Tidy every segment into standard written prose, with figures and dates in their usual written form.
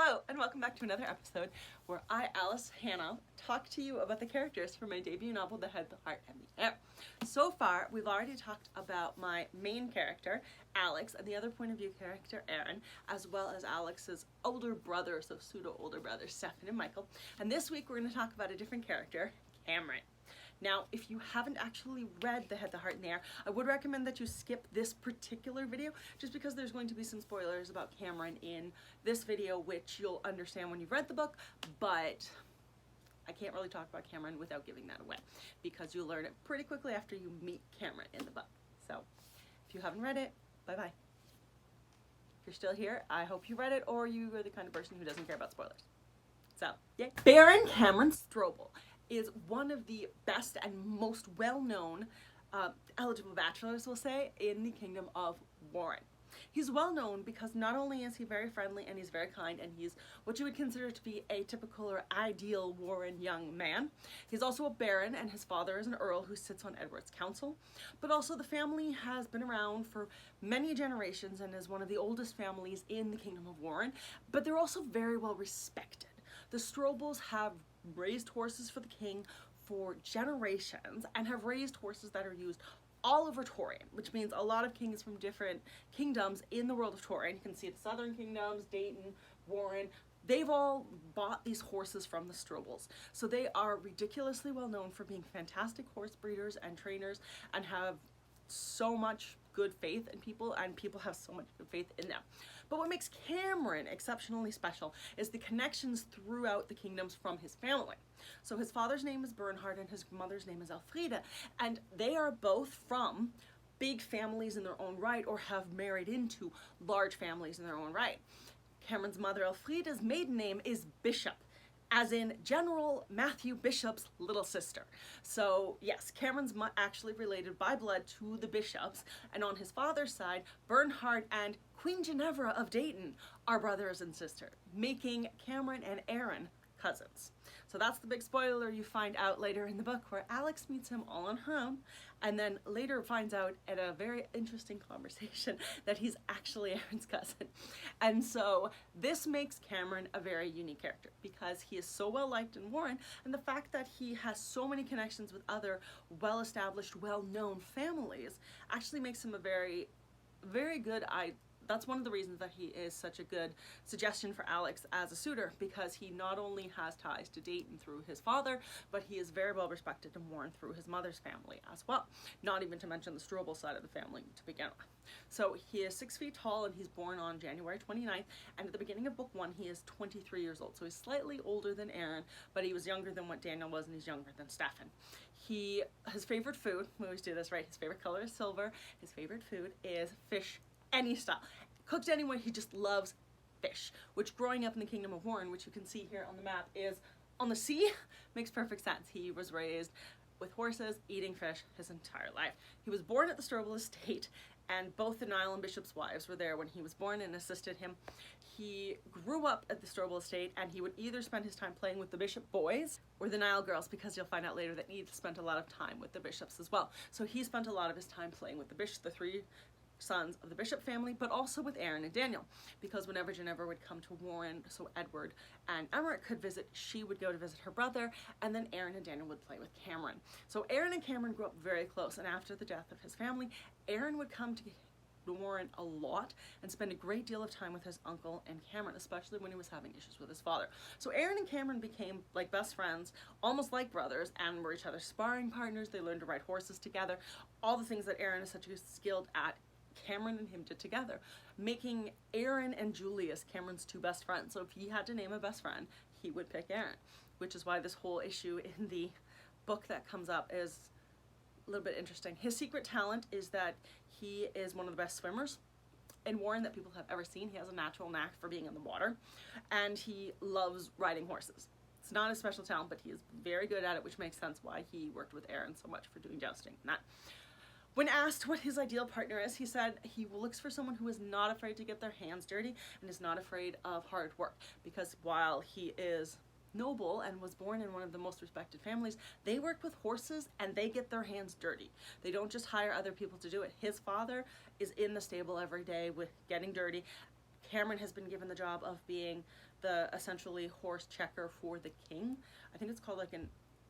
Hello, and welcome back to another episode where I, Alice Hannah, talk to you about the characters for my debut novel, The Head, the Heart, and the Air. So far, we've already talked about my main character, Alex, and the other point of view character, Aaron, as well as Alex's older brother, so pseudo-older brothers, Stefan and Michael. And this week, we're going to talk about a different character, Cameron. Now, if you haven't actually read The Head, the Heart, and the Air, I would recommend that you skip this particular video just because there's going to be some spoilers about Cameron in this video, which you'll understand when you've read the book, but I can't really talk about Cameron without giving that away because you'll learn it pretty quickly after you meet Cameron in the book. So, if you haven't read it, bye-bye. If you're still here, I hope you read it or you are the kind of person who doesn't care about spoilers. So, yay. Baron Cameron Strobel is one of the best and most well-known eligible bachelors, we'll say, in the Kingdom of Warren. He's well known because not only is he very friendly and he's very kind and he's what you would consider to be a typical or ideal Warren young man. He's also a baron and his father is an earl who sits on Edward's council. But also the family has been around for many generations and is one of the oldest families in the Kingdom of Warren. But they're also very well respected. The Strobels have raised horses for the king for generations and have raised horses that are used all over Torreon, which means a lot of kings from different kingdoms in the world of Torreon. You can see the southern kingdoms, Dayton, Warren, they've all bought these horses from the Strobels. So they are ridiculously well known for being fantastic horse breeders and trainers and have so much good faith in people, and people have so much good faith in them. But what makes Cameron exceptionally special is the connections throughout the kingdoms from his family. So his father's name is Bernhard and his mother's name is Elfrida, and they are both from big families in their own right or have married into large families in their own right. Cameron's mother Elfrida's maiden name is Bishop, as in General Matthew Bishop's little sister. So yes, Cameron's actually related by blood to the Bishops, and on his father's side, Bernhard and Queen Ginevra of Dayton are brothers and sisters, making Cameron and Aaron cousins. So that's the big spoiler you find out later in the book, where Alex meets him all on her own and then later finds out at a very interesting conversation that he's actually Aaron's cousin. And so this makes Cameron a very unique character because he is so well liked in Warren, and the fact that he has so many connections with other well-established, well-known families actually makes him a very, very good That's one of the reasons that he is such a good suggestion for Alex as a suitor, because he not only has ties to Dayton through his father, but he is very well respected in Warren through his mother's family as well. Not even to mention the Strobel side of the family to begin with. So he is 6 feet tall and he's born on January 29th, and at the beginning of book 1 he is 23 years old. So he's slightly older than Aaron, but he was younger than what Daniel was and he's younger than Stefan. His favorite food, we always do this, right? His favorite color is silver. His favorite food is fish. Any style. Cooked anyway, he just loves fish, which growing up in the Kingdom of Warren, which you can see here on the map, is on the sea, makes perfect sense. He was raised with horses, eating fish his entire life. He was born at the Strobel estate, and both the Niall and Bishop's wives were there when he was born and assisted him. He grew up at the Strobel estate, and he would either spend his time playing with the Bishop boys or the Niall girls, because you'll find out later that he spent a lot of time with the Bishops as well. So he spent a lot of his time playing with the three sons of the Bishop family, but also with Aaron and Daniel, because whenever Ginevra would come to Warren, so Edward and Emmerich could visit, she would go to visit her brother, and then Aaron and Daniel would play with Cameron. So Aaron and Cameron grew up very close, and after the death of his family, Aaron would come to Warren a lot and spend a great deal of time with his uncle and Cameron, especially when he was having issues with his father. So Aaron and Cameron became like best friends, almost like brothers, and were each other's sparring partners. They learned to ride horses together, all the things that Aaron is such a skilled at, Cameron and him did together, making Aaron and Julius Cameron's two best friends. So if he had to name a best friend, he would pick Aaron, which is why this whole issue in the book that comes up is a little bit interesting. His secret talent is that he is one of the best swimmers in Warren that people have ever seen. He has a natural knack for being in the water, and he loves riding horses. It's not a special talent, but he is very good at it, which makes sense why he worked with Aaron so much for doing jousting and that. When asked what his ideal partner is, he said he looks for someone who is not afraid to get their hands dirty and is not afraid of hard work, because while he is noble and was born in one of the most respected families, they work with horses and they get their hands dirty. They don't just hire other people to do it. His father is in the stable every day with getting dirty. Cameron has been given the job of being the essentially horse checker for the king. I think it's called like an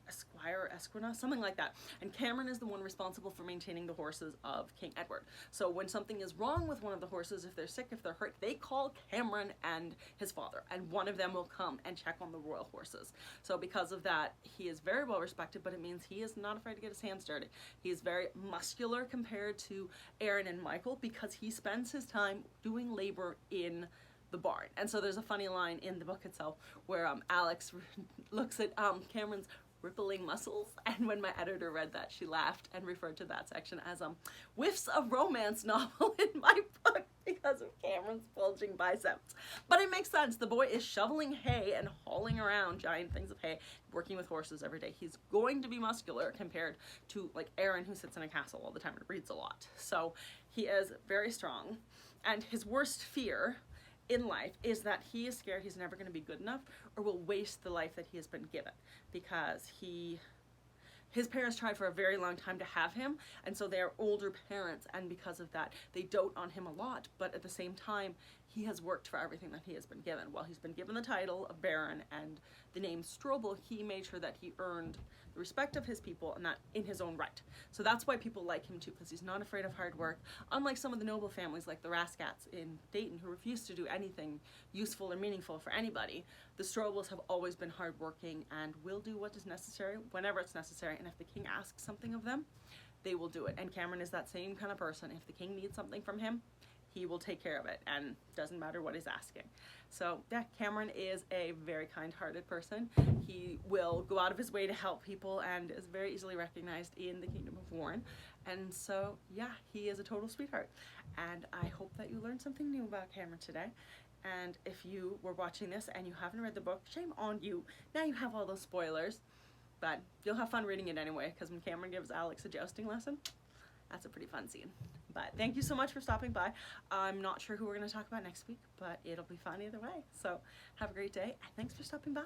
esquire or esquina, something like that. And Cameron is the one responsible for maintaining the horses of King Edward. So when something is wrong with one of the horses, if they're sick, if they're hurt, they call Cameron and his father, and one of them will come and check on the royal horses. So because of that, he is very well respected, but it means he is not afraid to get his hands dirty. He is very muscular compared to Aaron and Michael because he spends his time doing labor in the barn. And so there's a funny line in the book itself where Alex looks at Cameron's rippling muscles, and when my editor read that, she laughed and referred to that section as whiffs of romance novel in my book because of Cameron's bulging biceps. But it makes sense. The boy is shoveling hay and hauling around giant things of hay, working with horses every day. He's going to be muscular compared to like Aaron, who sits in a castle all the time and reads a lot. So he is very strong, and his worst fear in life is that he is scared he's never going to be good enough or will waste the life that he has been given, because his parents tried for a very long time to have him, and so they're older parents, and because of that they dote on him a lot, but at the same time he has worked for everything that he has been given. While he's been given the title of Baron and the name Strobel, he made sure that he earned the respect of his people, and that in his own right. So that's why people like him too, because he's not afraid of hard work, unlike some of the noble families like the Raskats in Dayton, who refuse to do anything useful or meaningful for anybody. The Strobels have always been hardworking and will do what is necessary whenever it's necessary, and if the king asks something of them, they will do it. And Cameron is that same kind of person. If the king needs something from him, he will take care of it, and doesn't matter what he's asking. So yeah, Cameron is a very kind-hearted person. He will go out of his way to help people and is very easily recognized in the Kingdom of Warren. And so yeah, he is a total sweetheart. And I hope that you learned something new about Cameron today. And if you were watching this and you haven't read the book, shame on you. Now you have all those spoilers, but you'll have fun reading it anyway, because when Cameron gives Alex a jousting lesson, that's a pretty fun scene. But thank you so much for stopping by. I'm not sure who we're going to talk about next week, but it'll be fun either way. So have a great day, and thanks for stopping by.